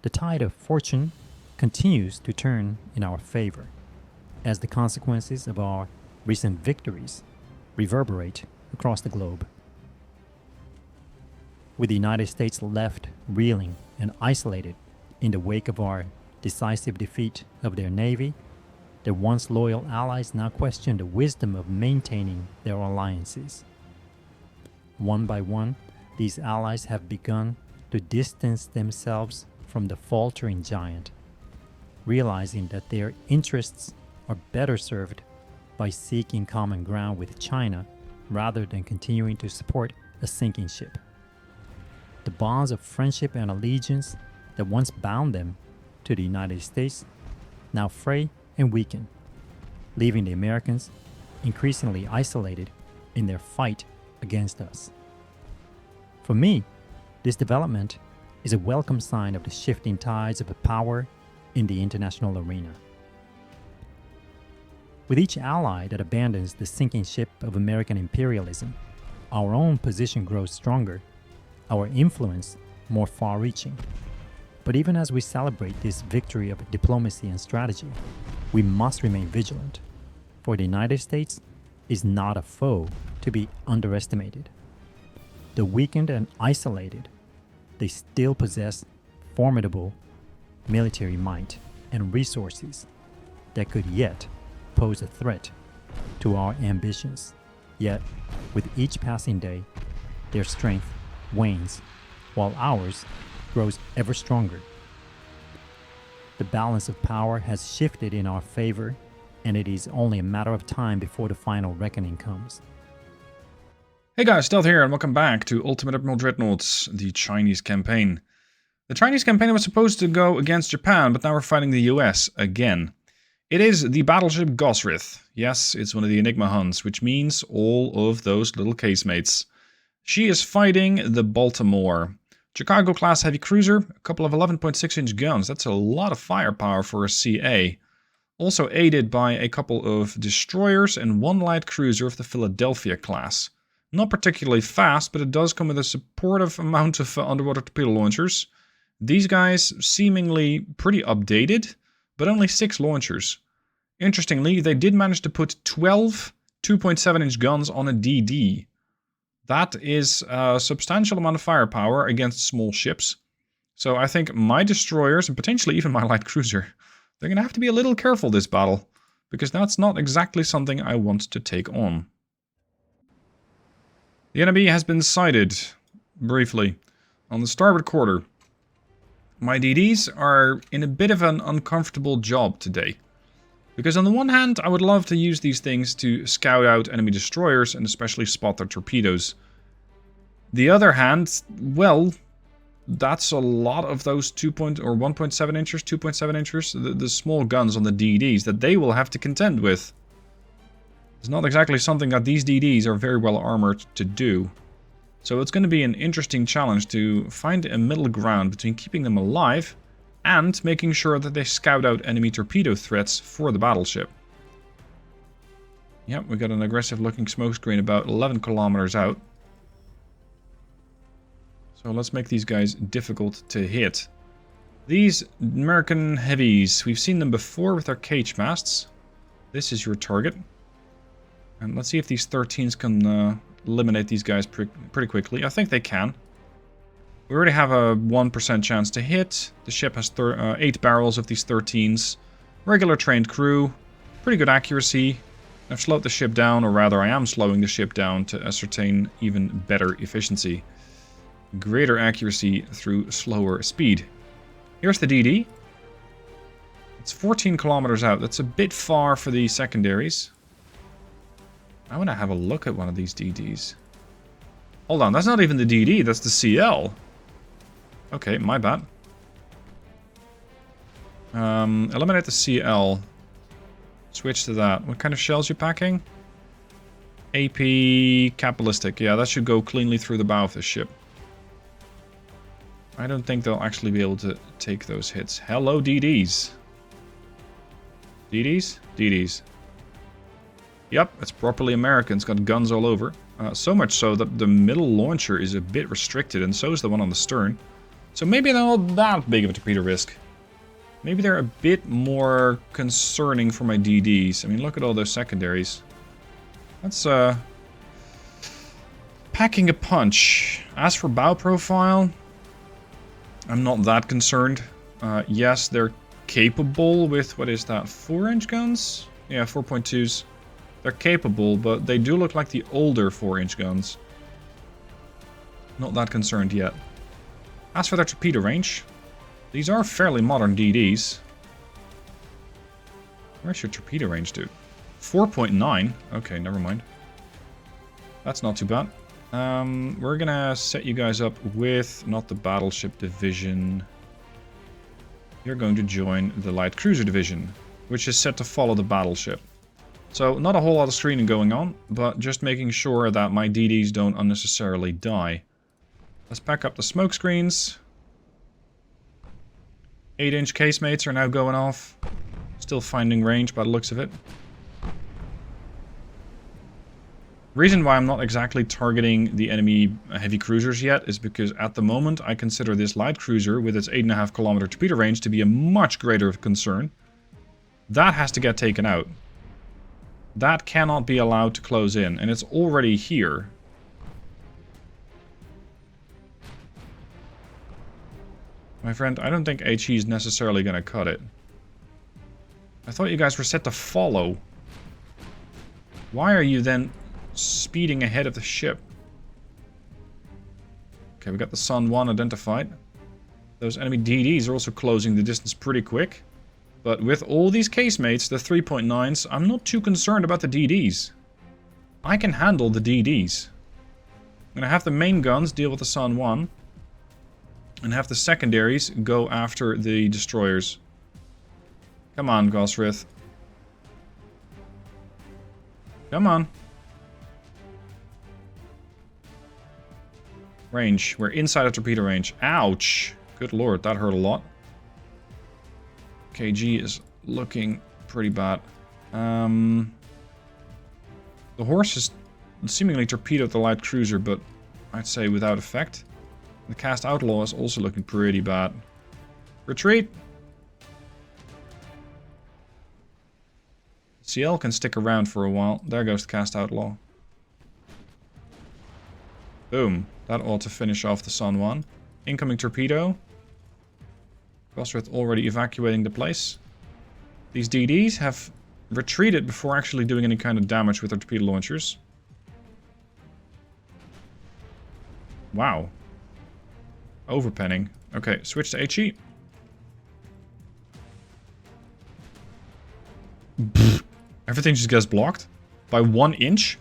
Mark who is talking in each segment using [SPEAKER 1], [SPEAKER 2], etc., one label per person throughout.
[SPEAKER 1] the tide of fortune continues to turn in our favor as the consequences of our recent victories reverberate across the globe. With the United States left reeling and isolated in the wake of our decisive defeat of their Navy, their once loyal allies now question the wisdom of maintaining their alliances. One by one, these allies have begun to distance themselves from the faltering giant, realizing that their interests are better served by seeking common ground with China rather than continuing to support a sinking ship. The bonds of friendship and allegiance that once bound them to the United States now fray and weaken, leaving the Americans increasingly isolated in their fight against us. For me, this development is a welcome sign of the shifting tides of power in the international arena. With each ally that abandons the sinking ship of American imperialism, our own position grows stronger, our influence more far-reaching. But even as we celebrate this victory of diplomacy and strategy, we must remain vigilant, for the United States is not a foe to be underestimated. Though weakened and isolated, they still possess formidable military might and resources that could yet pose a threat to our ambitions. Yet, with each passing day, their strength wanes, while ours grows ever stronger. The balance of power has shifted in our favor, and it is only a matter of time before the final reckoning comes.
[SPEAKER 2] Hey guys, Stealth here, and welcome back to Ultimate Admiral Dreadnoughts, the Chinese campaign. The Chinese campaign was supposed to go against Japan, but now we're fighting the US again. It is the battleship Gosrith. Yes, it's one of the Enigma Huns, which means all of those little casemates. She is fighting the Baltimore. Chicago-class heavy cruiser, a couple of 11.6-inch guns. That's a lot of firepower for a CA. Also aided by a couple of destroyers and one light cruiser of the Philadelphia class. Not particularly fast, but it does come with a supportive amount of underwater torpedo launchers. These guys seemingly pretty updated, but only 6 launchers. Interestingly, they did manage to put 12 2.7-inch guns on a DD. That is a substantial amount of firepower against small ships. So I think my destroyers, and potentially even my light cruiser, they're going to have to be a little careful this battle, because that's not exactly something I want to take on. The enemy has been sighted, briefly, on the starboard quarter. My DDs are in a bit of an uncomfortable job today. Because on the one hand, I would love to use these things to scout out enemy destroyers and especially spot their torpedoes. The other hand, well, that's a lot of those 1.7 inches, 2.7 inches, the small guns on the DDs that they will have to contend with. It's not exactly something that these DDs are very well armored to do. So it's going to be an interesting challenge to find a middle ground between keeping them alive and making sure that they scout out enemy torpedo threats for the battleship. Yep, we got an aggressive looking smoke screen about 11 kilometers out. So let's make these guys difficult to hit. These American heavies, we've seen them before with our cage masts. This is your target. And let's see if these 13s can eliminate these guys pretty quickly. I think they can. We already have a 1% chance to hit. The ship has 8 barrels of these 13s. Regular trained crew. Pretty good accuracy. I've slowed the ship down, or rather I am slowing the ship down to ascertain even better efficiency. Greater accuracy through slower speed. Here's the DD. It's 14 kilometers out. That's a bit far for the secondaries. I want to have a look at one of these DDs. Hold on, that's not even the DD, that's the CL. Okay, my bad. Eliminate the CL. Switch to that. What kind of shells you packing? AP capitalistic. Yeah, that should go cleanly through the bow of the ship. I don't think they'll actually be able to take those hits. Hello, DDs. DDs? DDs. Yep, it's properly American. It's got guns all over. So much so that the middle launcher is a bit restricted, and so is the one on the stern. So maybe they're not that big of a torpedo risk. Maybe they're a bit more concerning for my DDs. I mean, look at all those secondaries. That's, packing a punch. As for bow profile, I'm not that concerned. Yes, they're capable with, what is that, 4-inch guns? Yeah, 4.2s. They're capable, but they do look like the older 4-inch guns. Not that concerned yet. As for their torpedo range, these are fairly modern DDs. Where's your torpedo range, dude? 4.9? Okay, never mind. That's not too bad. We're gonna set you guys up with, not the battleship division. You're going to join the light cruiser division, which is set to follow the battleship. So, not a whole lot of screening going on, but just making sure that my DDs don't unnecessarily die. Let's pack up the smoke screens. 8-inch casemates are now going off. Still finding range by the looks of it. Reason why I'm not exactly targeting the enemy heavy cruisers yet is because at the moment I consider this light cruiser with its 8.5 kilometer torpedo range to be a much greater concern. That has to get taken out. That cannot be allowed to close in, and it's already here. My friend, I don't think HE is necessarily going to cut it. I thought you guys were set to follow. Why are you then speeding ahead of the ship? Okay, we got the Sun 1 identified. Those enemy DDs are also closing the distance pretty quick. But with all these casemates, the 3.9s, I'm not too concerned about the DDs. I can handle the DDs. I'm going to have the main guns deal with the Sun 1. And have the secondaries go after the destroyers. Come on, Gosrith. Come on. Range. We're inside of torpedo range. Ouch. Good lord, that hurt a lot. KG is looking pretty bad. The horse has seemingly torpedoed the light cruiser, but I'd say without effect. The cast outlaw is also looking pretty bad. Retreat! CL can stick around for a while. There goes the cast outlaw. Boom. That ought to finish off the Sun 1. Incoming torpedo. Gosrith already evacuating the place. These DDs have retreated before actually doing any kind of damage with their torpedo launchers. Wow. Overpenning. Okay, switch to HE. Everything just gets blocked by 1 inch.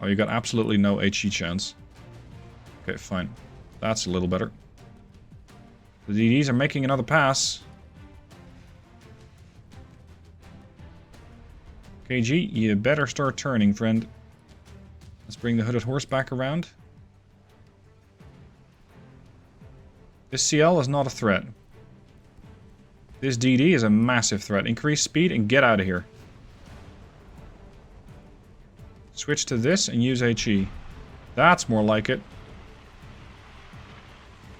[SPEAKER 2] Oh, you got absolutely no HE chance. Okay, fine. That's a little better. The DDs are making another pass. KG, you better start turning, friend. Let's bring the hooded horse back around. This CL is not a threat. This DD is a massive threat. Increase speed and get out of here. Switch to this and use HE. That's more like it.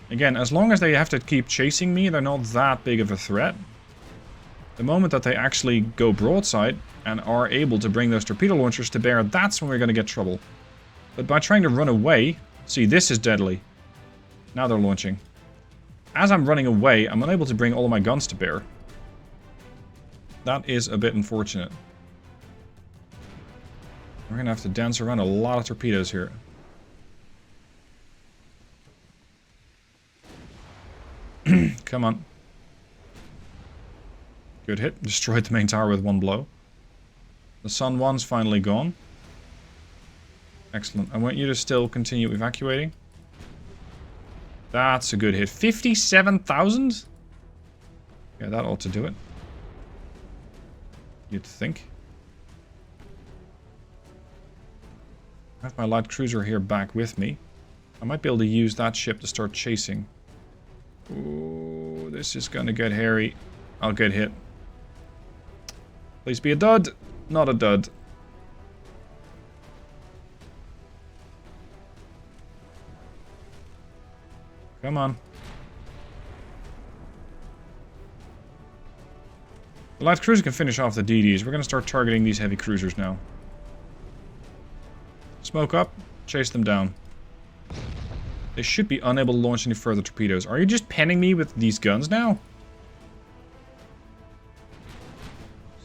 [SPEAKER 2] Again, as long as they have to keep chasing me, they're not that big of a threat. The moment that they actually go broadside and are able to bring those torpedo launchers to bear, that's when we're going to get trouble. But by trying to run away... See, this is deadly. Now they're launching. As I'm running away, I'm unable to bring all of my guns to bear. That is a bit unfortunate. We're going to have to dance around a lot of torpedoes here. Come on. Good hit. Destroyed the main tower with 1 blow. The Sun 1's finally gone. Excellent. I want you to still continue evacuating. That's a good hit. 57,000? Yeah, that ought to do it. You'd think. I have my light cruiser here back with me. I might be able to use that ship to start chasing. Ooh, this is gonna get hairy. I'll get hit. Please be a dud. Not a dud. Come on. The light cruiser can finish off the DDs. We're going to start targeting these heavy cruisers now. Smoke up, chase them down. They should be unable to launch any further torpedoes. Are you just penning me with these guns now?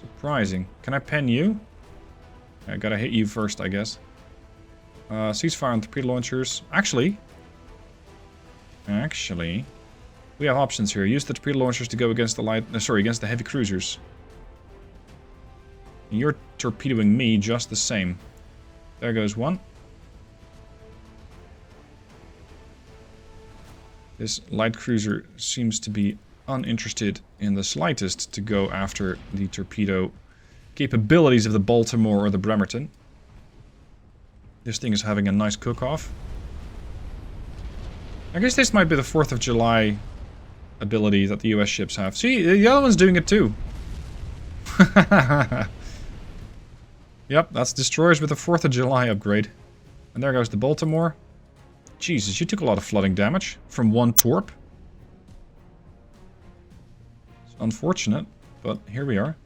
[SPEAKER 2] Surprising. Can I pen you? I gotta hit you first, I guess. Ceasefire on torpedo launchers. Actually, we have options here. Use the torpedo launchers to go against the against the heavy cruisers. You're torpedoing me just the same. There goes one. This light cruiser seems to be uninterested in the slightest to go after the torpedo capabilities of the Baltimore or the Bremerton. This thing is having a nice cook-off. I guess this might be the 4th of July ability that the US ships have. See, the other one's doing it too. Yep, that's destroyers with the 4th of July upgrade. And there goes the Baltimore. Jesus, you took a lot of flooding damage from one torp. It's unfortunate, but here we are.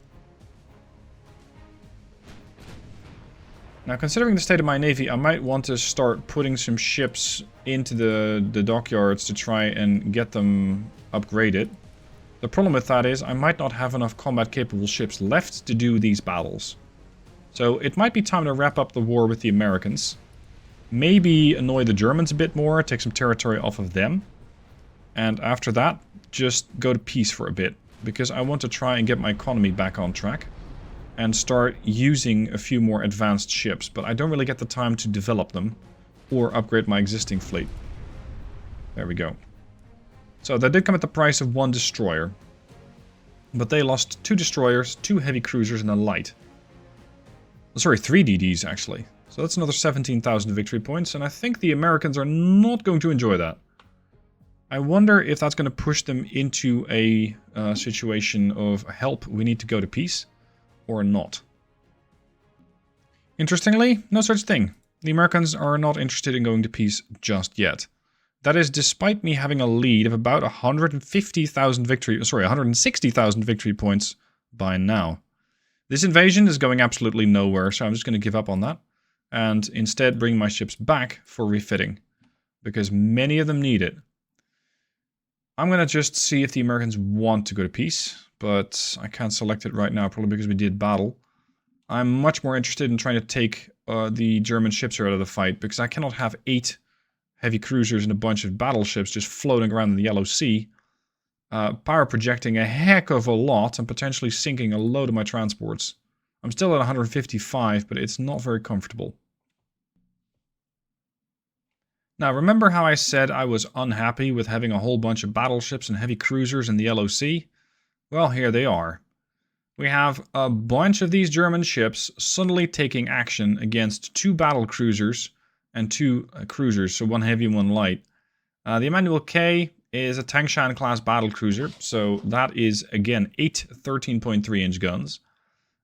[SPEAKER 2] Now, considering the state of my navy, I might want to start putting some ships into the dockyards to try and get them upgraded. The problem with that is I might not have enough combat-capable ships left to do these battles. So it might be time to wrap up the war with the Americans. Maybe annoy the Germans a bit more, take some territory off of them. And after that, just go to peace for a bit. Because I want to try and get my economy back on track. And start using a few more advanced ships. But I don't really get the time to develop them. Or upgrade my existing fleet. There we go. So that did come at the price of 1 destroyer. But they lost 2 destroyers, 2 heavy cruisers and a light. Sorry, 3 DDs actually. So that's another 17,000 victory points. And I think the Americans are not going to enjoy that. I wonder if that's going to push them into a situation of help, we need to go to peace. Or not. Interestingly, no such thing. The Americans are not interested in going to peace just yet. That is despite me having a lead of about 160,000 victory points by now. This invasion is going absolutely nowhere, so I'm just going to give up on that. And instead bring my ships back for refitting. Because many of them need it. I'm going to just see if the Americans want to go to peace. But I can't select it right now, probably because we did battle. I'm much more interested in trying to take the German ships out of the fight, because I cannot have 8 heavy cruisers and a bunch of battleships just floating around in the Yellow Sea, power projecting a heck of a lot and potentially sinking a load of my transports. I'm still at 155, but it's not very comfortable. Now, remember how I said I was unhappy with having a whole bunch of battleships and heavy cruisers in the Yellow Sea? Well, here they are. We have a bunch of these German ships suddenly taking action against 2 battle cruisers and 2 cruisers, so 1 heavy and 1 light. The Emmanuel K is a Tangshan class battle cruiser, so that is again 8 13.3 inch guns.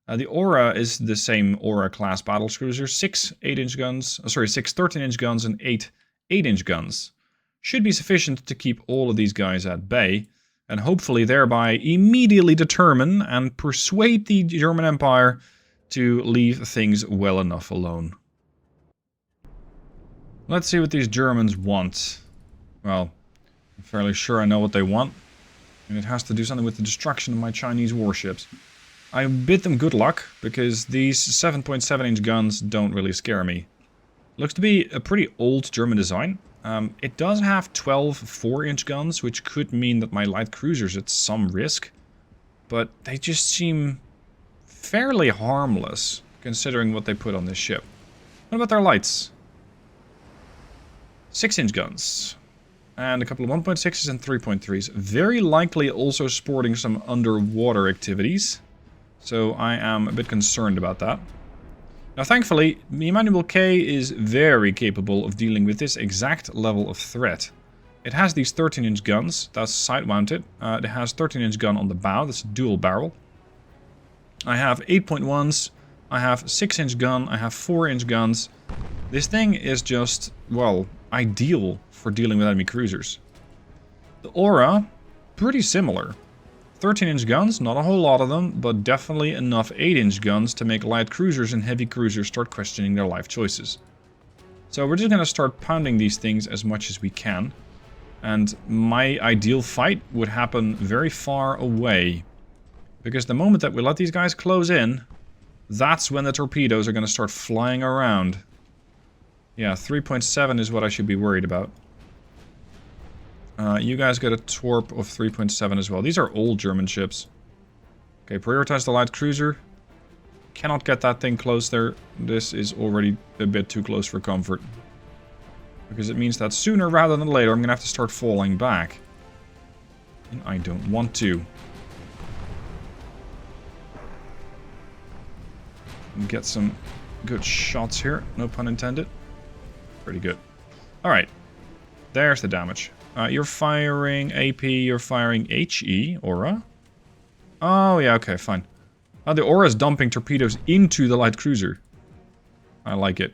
[SPEAKER 2] The Aura is the same Aura class battle cruiser, 6 8-inch guns, 6 13-inch guns and 8 8-inch guns. Should be sufficient to keep all of these guys at bay. And hopefully thereby immediately determine and persuade the German Empire to leave things well enough alone. Let's see what these Germans want. Well, I'm fairly sure I know what they want. And it has to do something with the destruction of my Chinese warships. I bid them good luck, because these 7.7-inch guns don't really scare me. Looks to be a pretty old German design. It does have 12 4-inch guns, which could mean that my light cruiser's at some risk. But they just seem fairly harmless, considering what they put on this ship. What about their lights? 6-inch guns. And a couple of 1.6s and 3.3s. Very likely also sporting some underwater activities. So I am a bit concerned about that. Now, thankfully, the Emmanuel K is very capable of dealing with this exact level of threat. It has these 13-inch guns, that's side-mounted. It has 13-inch gun on the bow, that's dual barrel. I have 8.1s, I have 6-inch gun, I have 4-inch guns. This thing is just, well, ideal for dealing with enemy cruisers. The Aura, pretty similar. 13-inch guns, not a whole lot of them, but definitely enough 8-inch guns to make light cruisers and heavy cruisers start questioning their life choices. So we're just going to start pounding these things as much as we can. And my ideal fight would happen very far away. Because the moment that we let these guys close in, that's when the torpedoes are going to start flying around. Yeah, 3.7 is what I should be worried about. You guys get a torp of 3.7 as well. These are old German ships. Okay, prioritize the light cruiser. Cannot get that thing close there. This is already a bit too close for comfort. Because it means that sooner rather than later I'm going to have to start falling back. And I don't want to. Get some good shots here. No pun intended. Pretty good. Alright. There's the damage. You're firing AP, you're firing HE, Aura. Oh, yeah, okay, fine. The Aura is dumping torpedoes into the light cruiser. I like it.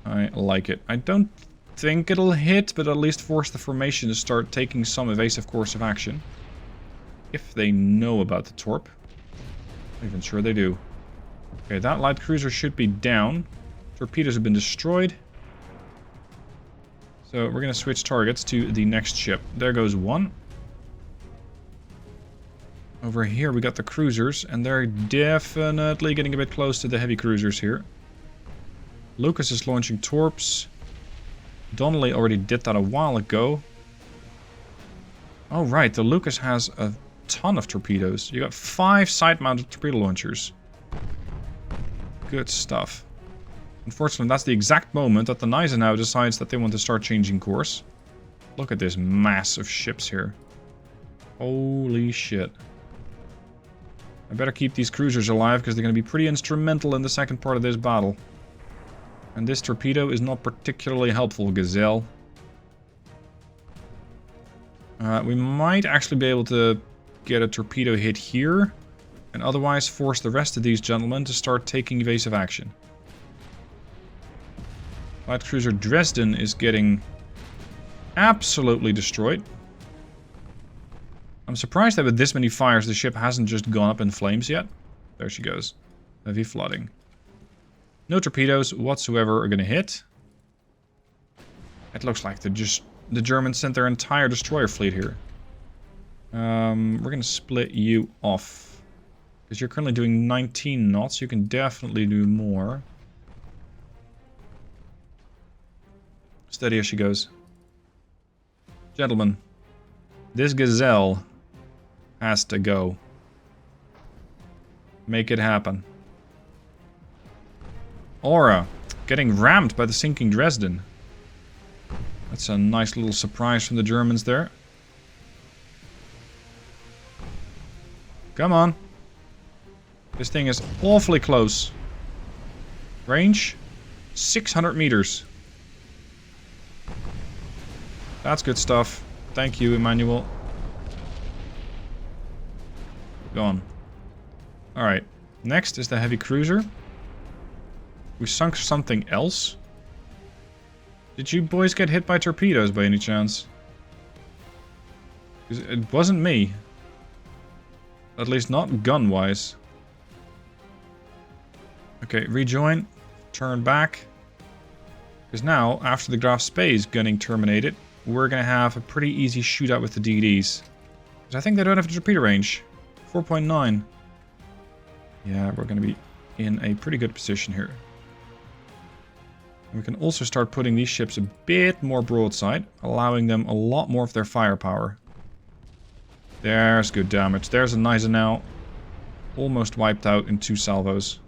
[SPEAKER 2] I like it. I don't think it'll hit, but at least force the formation to start taking some evasive course of action. If they know about the torp. I'm even sure they do. Okay, that light cruiser should be down. Torpedoes have been destroyed. So we're going to switch targets to the next ship. There goes one. Over here we got the cruisers, and they're definitely getting a bit close to the heavy cruisers here. Lucas is launching torps. Donnelly already did that a while ago. Oh right, the Lucas has a ton of torpedoes. You got 5 side-mounted torpedo launchers. Good stuff. Unfortunately, that's the exact moment that the Gneisenau decides that they want to start changing course. Look at this mass of ships here. Holy shit. I better keep these cruisers alive because they're going to be pretty instrumental in the second part of this battle. And this torpedo is not particularly helpful, Gazelle. We might actually be able to get a torpedo hit here. And otherwise force the rest of these gentlemen to start taking evasive action. Light cruiser Dresden is getting absolutely destroyed. I'm surprised that with this many fires the ship hasn't just gone up in flames yet. There she goes. Heavy flooding. No torpedoes whatsoever are going to hit. It looks like the Germans sent their entire destroyer fleet here. We're going to split you off. Because you're currently doing 19 knots. You can definitely do more. Steady as she goes. Gentlemen, this Gazelle has to go. Make it happen. Aura, getting rammed by the sinking Dresden. That's a nice little surprise from the Germans there. Come on. This thing is awfully close. Range, 600 meters. That's good stuff. Thank you, Emmanuel. Gone. Alright. Next is the heavy cruiser. We sunk something else. Did you boys get hit by torpedoes by any chance? Because it wasn't me. At least not gun-wise. Okay, rejoin. Turn back. Because now, after the Graf Spey's gunning terminated, we're going to have a pretty easy shootout with the DDs. Because I think they don't have the torpedo range. 4.9. Yeah, we're going to be in a pretty good position here. And we can also start putting these ships a bit more broadside, allowing them a lot more of their firepower. There's good damage. There's a Gneisenau. Almost wiped out in 2 salvos.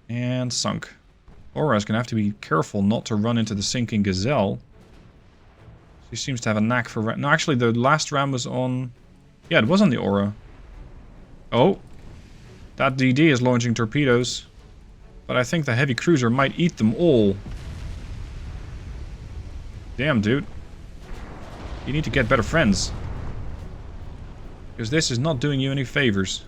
[SPEAKER 2] And sunk. Aura's going to have to be careful not to run into the sinking Gazelle. She seems to have a knack for... No, actually, the last ram was on... Yeah, it was on the Aura. Oh. That DD is launching torpedoes. But I think the heavy cruiser might eat them all. Damn, dude. You need to get better friends. Because this is not doing you any favors.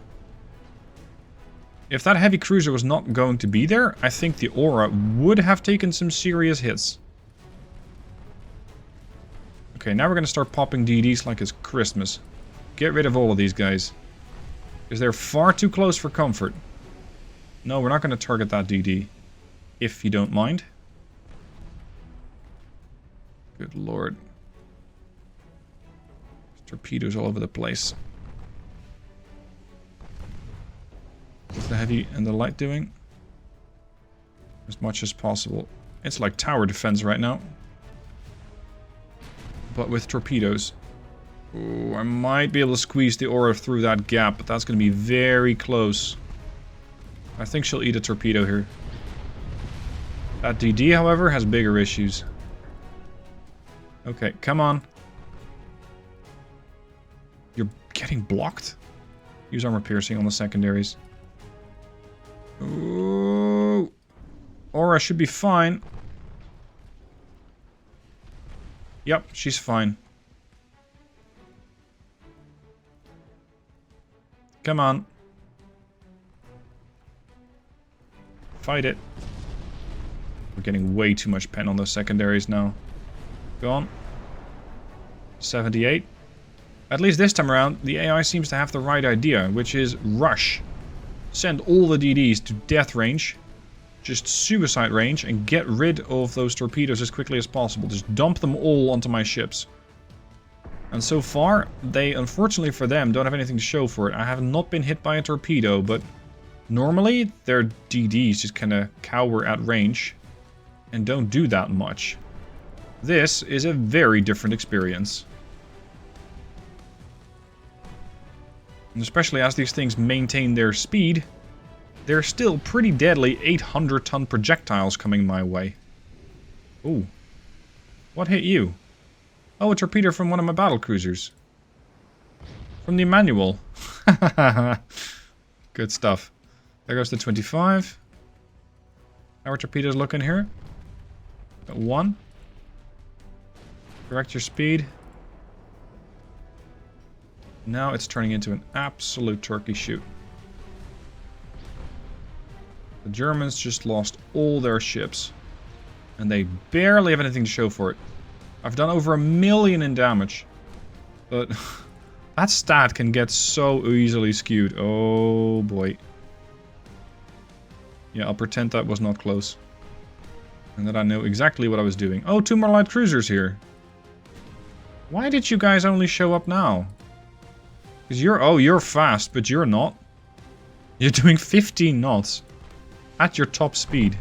[SPEAKER 2] If that heavy cruiser was not going to be there, I think the Aura would have taken some serious hits. Okay, Okay, now we're going to start popping DDs like it's Christmas. Get rid of all of these guys. Because they're far too close for comfort. No, we're not going to target that DD. If you don't mind. Good lord. There's torpedoes all over the place. What's the heavy and the light doing? As much as possible. It's like tower defense right now. But with torpedoes. Ooh, I might be able to squeeze the aura through that gap, but that's going to be very close. I think she'll eat a torpedo here. That DD, however, has bigger issues. Okay, come on. You're getting blocked? Use armor piercing on the secondaries. Ooh. Aura should be fine. Yep, she's fine. Come on. Fight it. We're getting way too much pen on those secondaries now. Go on. 78. At least this time around, the AI seems to have the right idea, which is rush. Send all the DDs to death range. Just suicide range and get rid of those torpedoes as quickly as possible. Just dump them all onto my ships. And so far, they, unfortunately for them, don't have anything to show for it. I have not been hit by a torpedo, but normally their DDs just kind of cower at range and don't do that much. This is a very different experience. And especially as these things maintain their speed, they're still pretty deadly 800-ton projectiles coming my way. Ooh. What hit you? Oh, a torpedo from one of my battle cruisers. From the Emmanuel. Good stuff. There goes the 25. How are torpedoes looking here? Got 1. Correct your speed. Now it's turning into an absolute turkey shoot. The Germans just lost all their ships. And they barely have anything to show for it. I've done over 1 million in damage. But that stat can get so easily skewed. Oh boy. Yeah, I'll pretend that was not close. And that I know exactly what I was doing. Oh, 2 more light cruisers here. Why did you guys only show up now? Because you're fast, but you're not. You're doing 15 knots. At your top speed.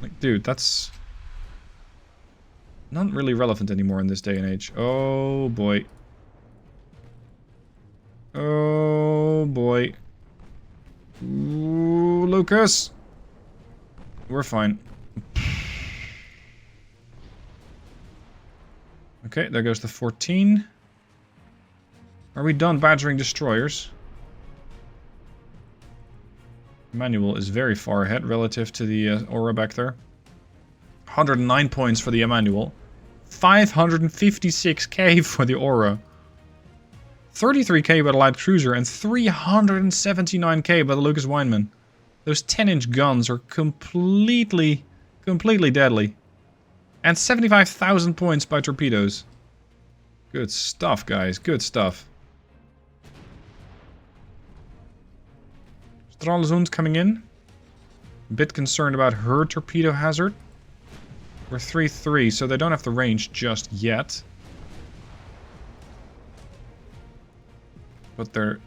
[SPEAKER 2] Like, dude, that's not really relevant anymore in this day and age. Oh, boy. Oh, boy. Ooh, Lucas. We're fine. Okay, there goes the 14. Are we done badgering destroyers? Emmanuel is very far ahead relative to the aura back there. 109 points for the Emmanuel. 556k for the aura. 33k by the light cruiser and 379k by the Lucas Weinman. Those 10-inch guns are completely deadly. And 75,000 points by torpedoes. Good stuff, guys. Good stuff. Stralsund coming in. A bit concerned about her torpedo hazard. We're 3-3, so they don't have the range just yet. But they're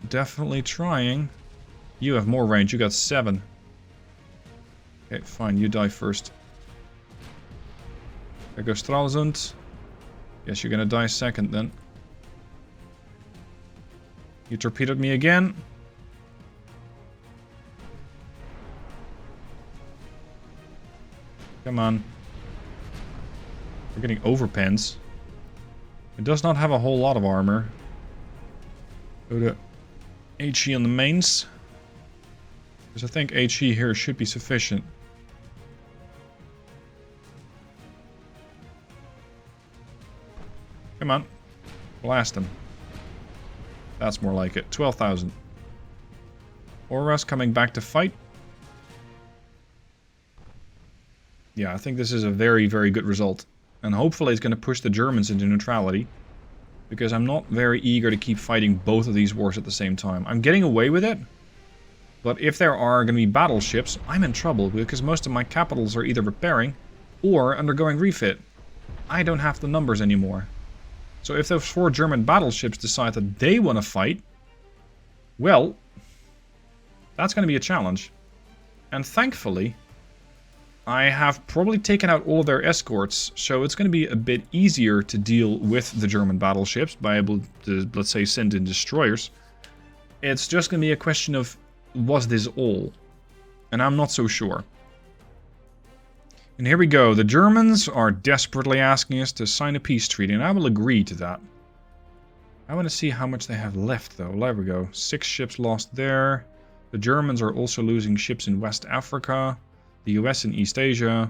[SPEAKER 2] definitely trying. You have more range. You got 7. Okay, fine. You die first. There goes Stralsund. Guess you're gonna die second then. You torpedoed me again. Come on. We're getting overpens. It does not have a whole lot of armor. Go to HE on the mains. Because I think HE here should be sufficient. Come on. Blast him. That's more like it. 12,000. Auras coming back to fight. Yeah, I think this is a very, very good result. And hopefully it's going to push the Germans into neutrality. Because I'm not very eager to keep fighting both of these wars at the same time. I'm getting away with it. But if there are going to be battleships, I'm in trouble. Because most of my capitals are either repairing or undergoing refit. I don't have the numbers anymore. So if those 4 German battleships decide that they want to fight, well, that's going to be a challenge. And thankfully, I have probably taken out all of their escorts, so it's going to be a bit easier to deal with the German battleships by able to, let's say, send in destroyers. It's just going to be a question of, was this all? And I'm not so sure. And here we go. The Germans are desperately asking us to sign a peace treaty, and I will agree to that. I want to see how much they have left, though. There we go. 6 ships lost there. The Germans are also losing ships in West Africa. The US in East Asia.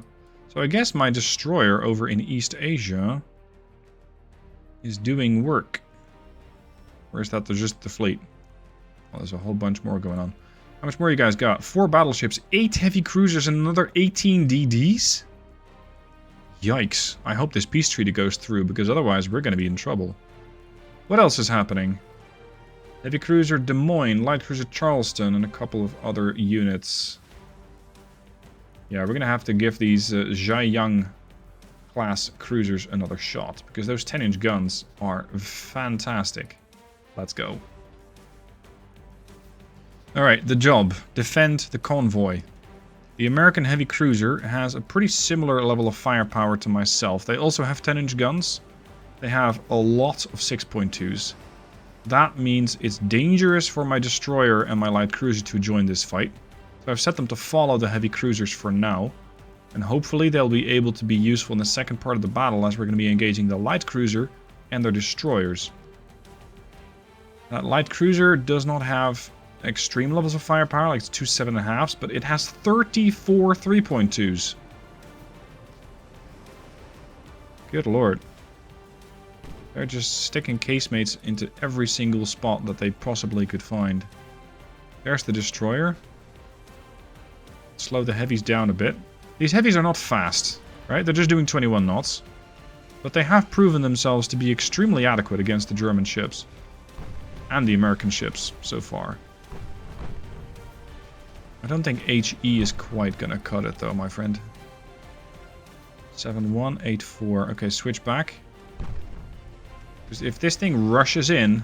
[SPEAKER 2] So I guess my destroyer over in East Asia is doing work. Or is that just the fleet? Well, there's a whole bunch more going on. How much more you guys got? 4 battleships, 8 heavy cruisers, and another 18 DDs? Yikes. I hope this peace treaty goes through, because otherwise we're going to be in trouble. What else is happening? Heavy cruiser Des Moines, light cruiser Charleston, and a couple of other units. Yeah, we're going to have to give these Zhaiyang class cruisers another shot, because those 10-inch guns are fantastic. Let's go. Alright, the job. Defend the convoy. The American heavy cruiser has a pretty similar level of firepower to myself. They also have 10-inch guns. They have a lot of 6.2s. That means it's dangerous for my destroyer and my light cruiser to join this fight. So I've set them to follow the heavy cruisers for now. And hopefully they'll be able to be useful in the second part of the battle, as we're going to be engaging the light cruiser and their destroyers. That light cruiser does not have extreme levels of firepower, like it's 2 7.5s, but it has 34 3.2s. Good lord. They're just sticking casemates into every single spot that they possibly could find. There's the destroyer. Slow the heavies down a bit. These heavies are not fast, right? They're just doing 21 knots. But they have proven themselves to be extremely adequate against the German ships. And the American ships so far. I don't think HE is quite gonna cut it though, my friend. 7184. Okay, switch back. Because if this thing rushes in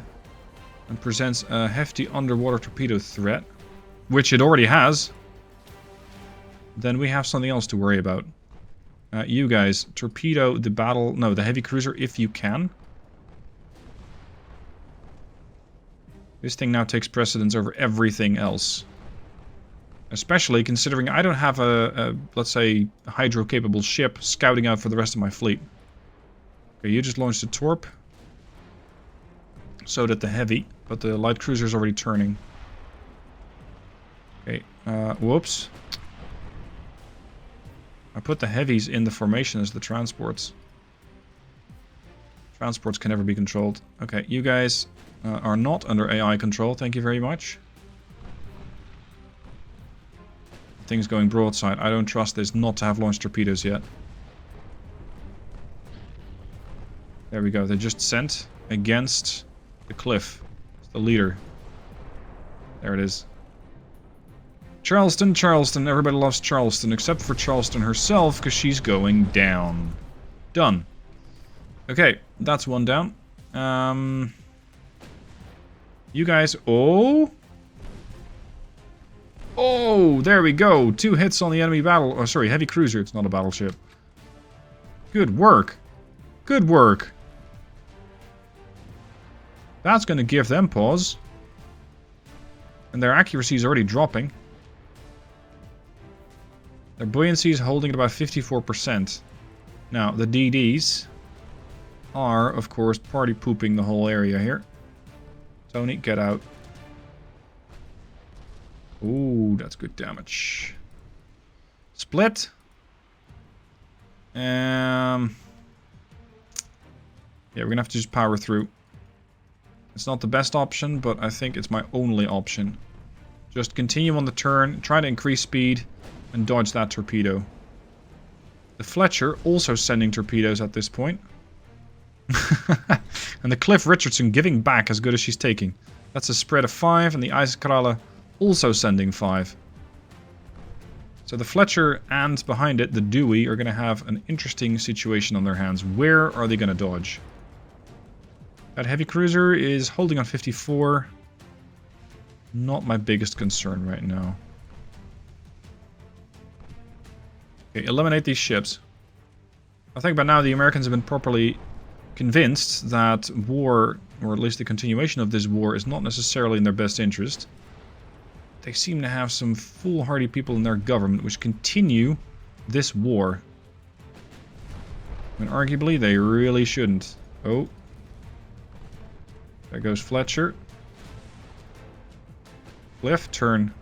[SPEAKER 2] and presents a hefty underwater torpedo threat, which it already has, then we have something else to worry about. You guys, torpedo the heavy cruiser if you can. This thing now takes precedence over everything else. Especially considering I don't have a let's say, a hydro-capable ship scouting out for the rest of my fleet. Okay, you just launched a torp. So did the heavy, but the light cruiser is already turning. Okay, whoops. I put the heavies in the formation as the transports. Transports can never be controlled. Okay, you guys are not under AI control, thank you very much. Things going broadside. I don't trust this not to have launched torpedoes yet. There we go, they just sent against the cliff. It's the leader. There it is. Charleston, Charleston. Everybody loves Charleston, except for Charleston herself, because she's going down. Done. Okay, that's one down. You guys... Oh! Oh, there we go. 2 hits on the enemy battle... Oh, sorry, heavy cruiser. It's not a battleship. Good work. Good work. That's going to give them pause. And their accuracy is already dropping. Their buoyancy is holding at about 54%. Now, the DDs are, of course, party pooping the whole area here. Tony, get out. Ooh, that's good damage. Split. Yeah, we're gonna have to just power through. It's not the best option, but I think it's my only option. Just continue on the turn, try to increase speed, and dodge that torpedo. The Fletcher also sending torpedoes at this point. And the Cliff Richardson giving back as good as she's taking. That's a spread of 5, and the IJskralla also sending 5. So the Fletcher and behind it, the Dewey, are going to have an interesting situation on their hands. Where are they going to dodge? That heavy cruiser is holding on 54. Not my biggest concern right now. Okay, eliminate these ships. I think by now the Americans have been properly convinced that war, or at least the continuation of this war, is not necessarily in their best interest. They seem to have some foolhardy people in their government which continue this war. When arguably they really shouldn't. Oh. There goes Fletcher. Cliff, turn.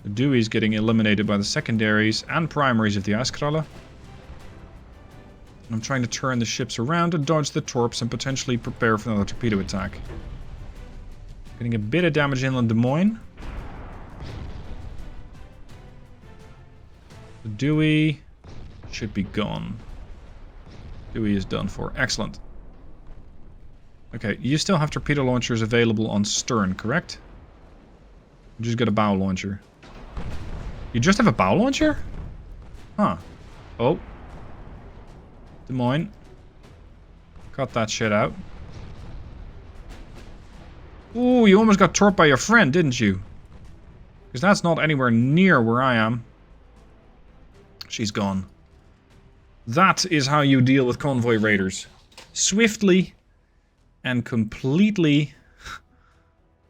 [SPEAKER 2] The Dewey's getting eliminated by the secondaries and primaries of the IJskralla. I'm trying to turn the ships around to dodge the torps and potentially prepare for another torpedo attack. Getting a bit of damage in on Des Moines. The Dewey should be gone. Dewey is done for. Excellent. Okay, you still have torpedo launchers available on stern, correct? You just got a bow launcher. You just have a bow launcher? Huh. Oh. Des Moines. Cut that shit out. Ooh, you almost got torped by your friend, didn't you? Because that's not anywhere near where I am. She's gone. That is how you deal with convoy raiders. Swiftly and completely,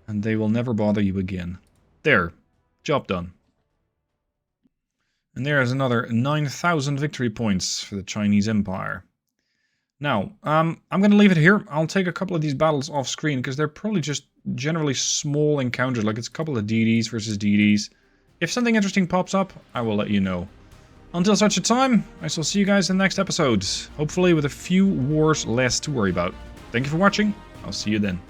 [SPEAKER 2] and they will never bother you again. There. Job done. And there is another 9,000 victory points for the Chinese Empire. Now, I'm going to leave it here. I'll take a couple of these battles off screen because they're probably just generally small encounters. Like it's a couple of DDs versus DDs. If something interesting pops up, I will let you know. Until such a time, I shall see you guys in the next episode. Hopefully with a few wars less to worry about. Thank you for watching. I'll see you then.